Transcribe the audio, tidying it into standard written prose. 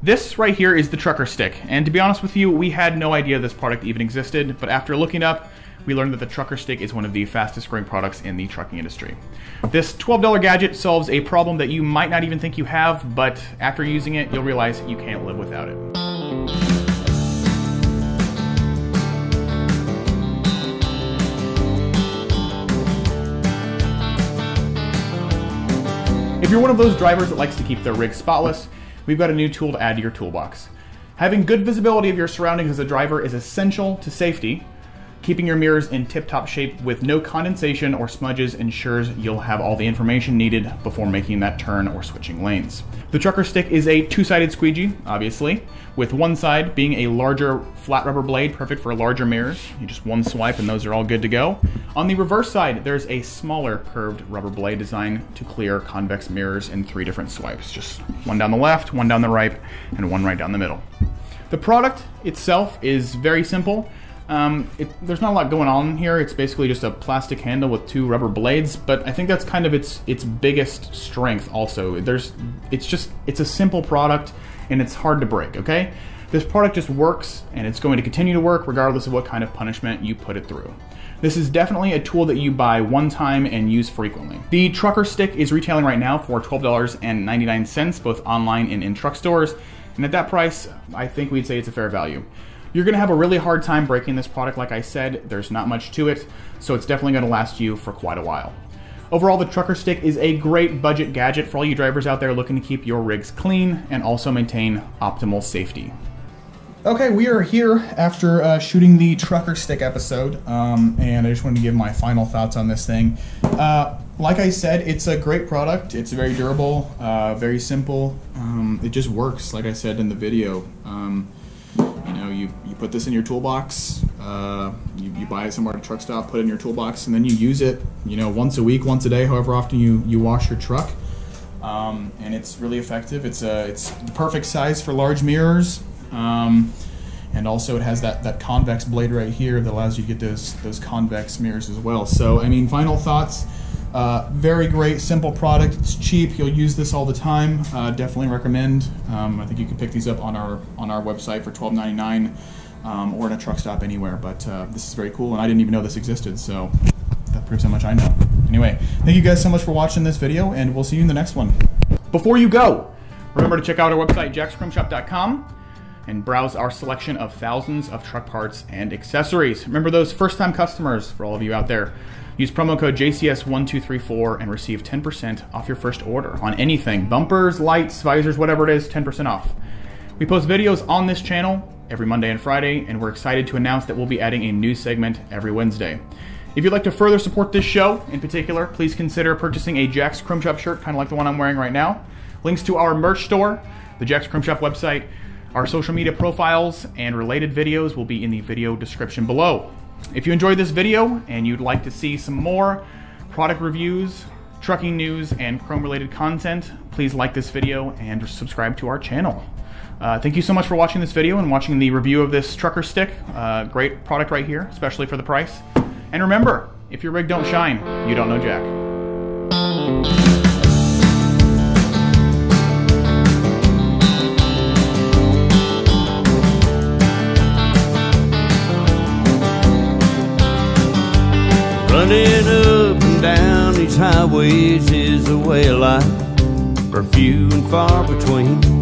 This right here is the Trukr Stik, and to be honest with you, we had no idea this product even existed, but after looking up, we learned that the Trukr Stik is one of the fastest growing products in the trucking industry. This $12 gadget solves a problem that you might not even think you have, but after using it, you'll realize you can't live without it. If you're one of those drivers that likes to keep their rig spotless, we've got a new tool to add to your toolbox. Having good visibility of your surroundings as a driver is essential to safety. Keeping your mirrors in tip-top shape with no condensation or smudges ensures you'll have all the information needed before making that turn or switching lanes. The Trukr Stik is a two-sided squeegee, obviously, with one side being a larger flat rubber blade, perfect for larger mirrors. You just one swipe and those are all good to go. On the reverse side, there's a smaller curved rubber blade designed to clear convex mirrors in 3 different swipes. Just one down the left, one down the right, and one right down the middle. The product itself is very simple. There's not a lot going on here. It's basically just a plastic handle with 2 rubber blades, but I think that's kind of its biggest strength also. It's a simple product and it's hard to break, okay? This product just works and it's going to continue to work regardless of what kind of punishment you put it through. This is definitely a tool that you buy one time and use frequently. The Trukr Stik is retailing right now for $12.99, both online and in truck stores, and at that price, I think we'd say it's a fair value. You're gonna have a really hard time breaking this product, like I said. There's not much to it, so it's definitely gonna last you for quite a while. Overall, the Trukr Stik is a great budget gadget for all you drivers out there looking to keep your rigs clean and also maintain optimal safety. Okay, we are here after shooting the Trukr Stik episode, and I just wanted to give my final thoughts on this thing. Like I said, it's a great product. It's very durable, very simple. It just works, like I said in the video. You put this in your toolbox, you buy it somewhere at a truck stop, put it in your toolbox, and then you use it, once a week, once a day, however often you wash your truck. And it's really effective. It's the perfect size for large mirrors. And also it has that convex blade right here that allows you to get those convex mirrors as well. So, I mean, final thoughts. Very great, simple product. It's cheap. You'll use this all the time. Definitely recommend. I think you can pick these up on our website for $12.99 or in a truck stop anywhere. But this is very cool, and I didn't even know this existed, so that proves how much I know. Anyway, thank you guys so much for watching this video, and we'll see you in the next one. Before you go, remember to check out our website, jackscrumshop.com, and browse our selection of thousands of truck parts and accessories. Remember those first-time customers, for all of you out there. Use promo code JCS1234 and receive 10% off your first order on anything. Bumpers, lights, visors, whatever it is, 10% off. We post videos on this channel every Monday and Friday, and we're excited to announce that we'll be adding a new segment every Wednesday. If you'd like to further support this show in particular, please consider purchasing a Jack's Chrome Shop shirt, kind of like the one I'm wearing right now. Links to our merch store, the Jack's Chrome Shop website, our social media profiles, and related videos will be in the video description below. If you enjoyed this video and you'd like to see some more product reviews, trucking news, and chrome-related content, please like this video and subscribe to our channel. Thank you so much for watching this video and watching the review of this Trukr Stik. Great product right here, especially for the price. And remember, if your rig don't shine, you don't know Jack. Running up and down these highways is a way of life, for few and far between.